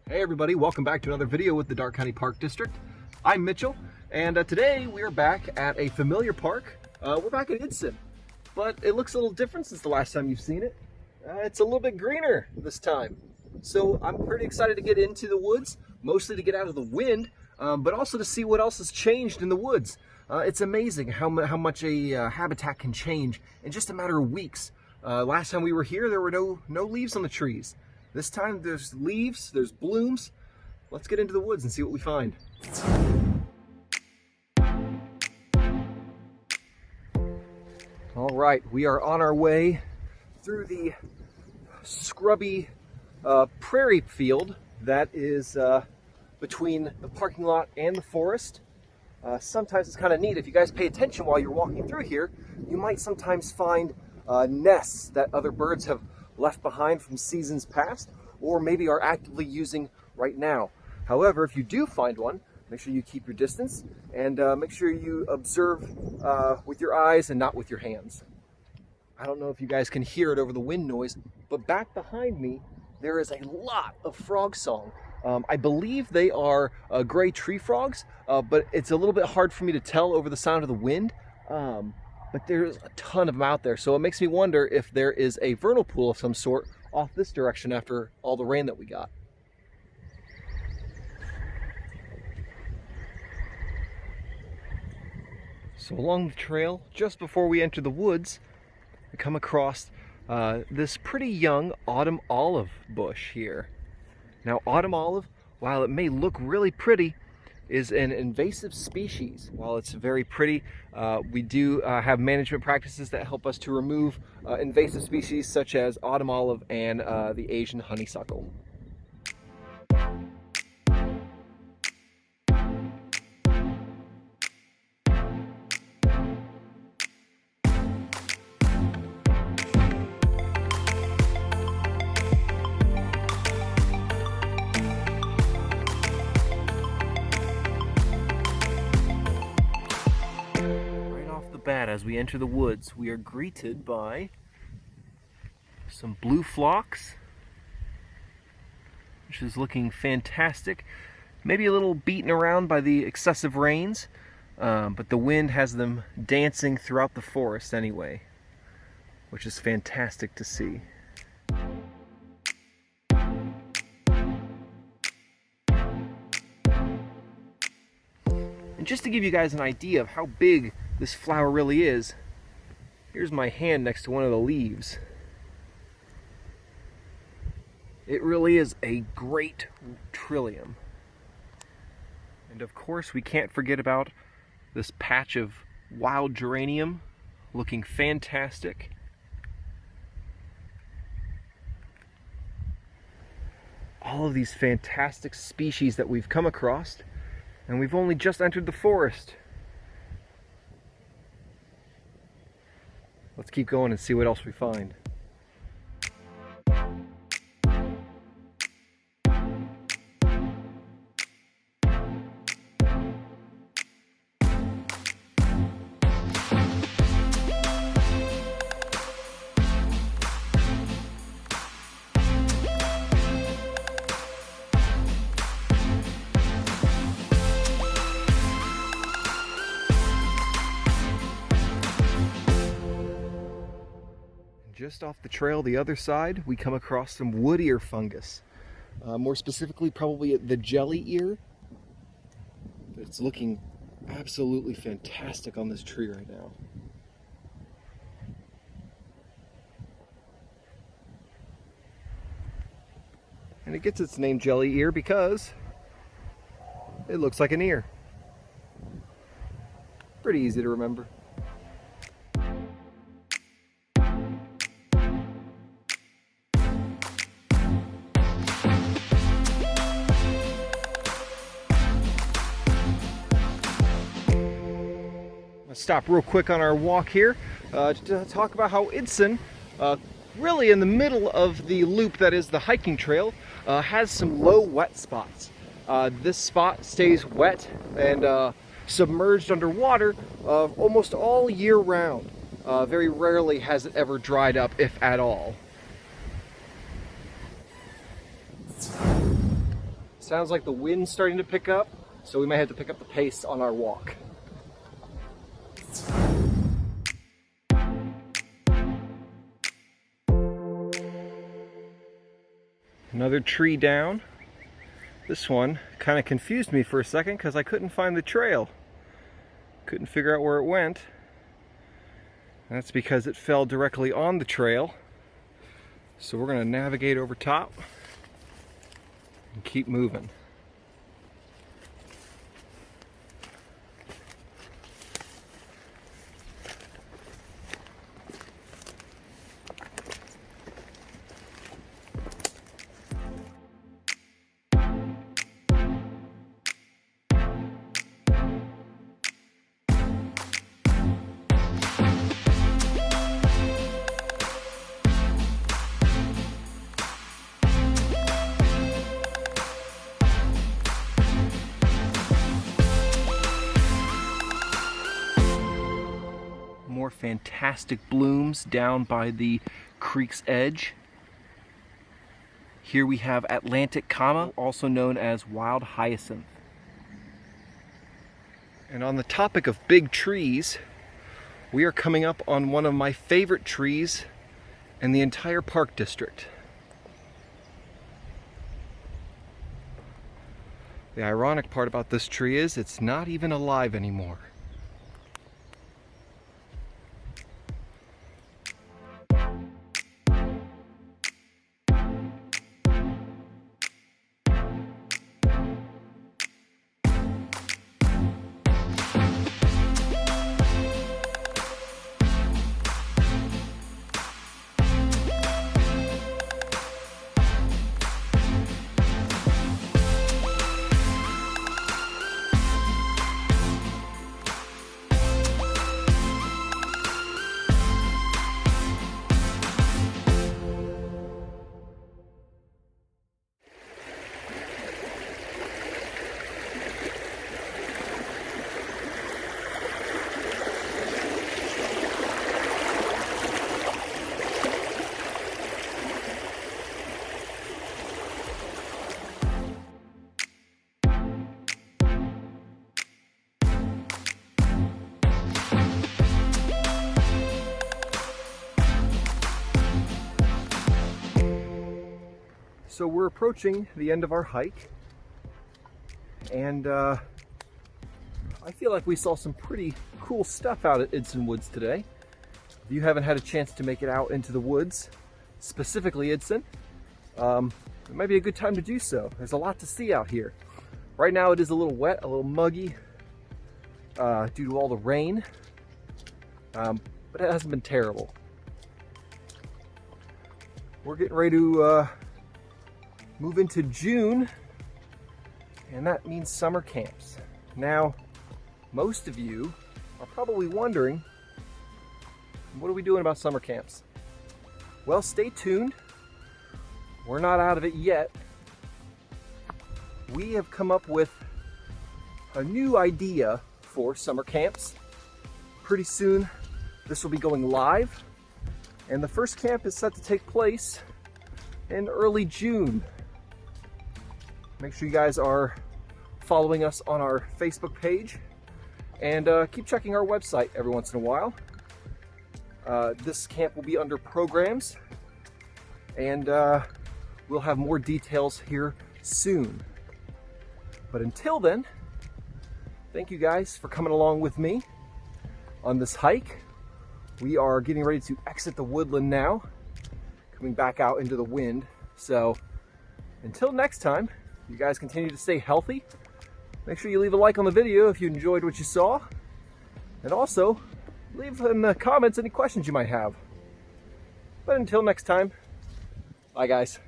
Hey everybody, welcome back to another video with the Darke County Park District. I'm Mitchell, and today we are back at a familiar park. We're back at Eidson, but it looks a little different since the last time you've seen it. It's a little bit greener this time. So I'm pretty excited to get into the woods, mostly to get out of the wind, but also to see what else has changed in the woods. It's amazing how much a habitat can change in just a matter of weeks. Last time we were here, there were no leaves on the trees. This time there's leaves, there's blooms. Let's get into the woods and see what we find. All right, we are on our way through the scrubby prairie field that is between the parking lot and the forest. Sometimes it's kind of neat. If you guys pay attention while you're walking through here, you might sometimes find nests that other birds have left behind from seasons past, or maybe are actively using right now. However, if you do find one, make sure you keep your distance and make sure you observe with your eyes and not with your hands. I don't know if you guys can hear it over the wind noise, but back behind me, there is a lot of frog song. I believe they are gray tree frogs, but it's a little bit hard for me to tell over the sound of the wind. But there's a ton of them out there, so it makes me wonder if there is a vernal pool of some sort off this direction after all the rain that we got. So along the trail, just before we enter the woods, we come across this pretty young autumn olive bush here. Now, autumn olive, while it may look really pretty, is an invasive species. While it's very pretty, we do have management practices that help us to remove invasive species such as autumn olive and the Asian honeysuckle. As we enter the woods, we are greeted by some blue phlox, which is looking fantastic. Maybe a little beaten around by the excessive rains, but the wind has them dancing throughout the forest anyway, which is fantastic to see. And just to give you guys an idea of how big this flower really is, here's my hand next to one of the leaves. It really is a great TRILLIUM. And of course, we can't forget about this patch of wild geranium looking fantastic. All of these fantastic species that we've come across, and we've only just entered the forest. Let's keep going and see what else we find. Just off the trail, the other side, we come across some wood ear fungus. More specifically, probably the jelly ear. It's looking absolutely fantastic on this tree right now. And it gets its name jelly ear because it looks like an ear. Pretty easy to remember. Stop real quick on our walk here to talk about how Eidson, really in the middle of the loop that is the hiking trail, has some low wet spots. This spot stays wet and submerged underwater almost all year round. Very rarely has it ever dried up, if at all. Sounds like the wind's starting to pick up, so we might have to pick up the pace on our walk. Another tree down. This one kind of confused me for a second because I couldn't find the trail. Couldn't figure out where it went. That's because it fell directly on the trail. So we're going to navigate over top and keep moving. More fantastic blooms down by the creek's edge. Here we have Atlantic Kama, also known as wild hyacinth. And on the topic of big trees, we are coming up on one of my favorite trees in the entire park district. The ironic part about this tree is it's not even alive anymore. So we're approaching the end of our hike, and I feel like we saw some pretty cool stuff out at Eidson Woods today. If you haven't had a chance to make it out into the woods, specifically Eidson, it might be a good time to do so. There's a lot to see out here. Right now it is a little wet, a little muggy, due to all the rain, but it hasn't been terrible. We're getting ready to move into June, and that means summer camps. Now, most of you are probably wondering, what are we doing about summer camps? Well, stay tuned. We're not out of it yet. We have come up with a new idea for summer camps. Pretty soon, this will be going live, and the first camp is set to take place in early June. Make sure you guys are following us on our Facebook page, and keep checking our website every once in a while. This camp will be under programs, and we'll have more details here soon. But until then, thank you guys for coming along with me on this hike. We are getting ready to exit the woodland now, coming back out into the wind. So until next time, you guys continue to stay healthy. Make sure you leave a like on the video if you enjoyed what you saw. And also, leave in the comments any questions you might have. But until next time, bye guys.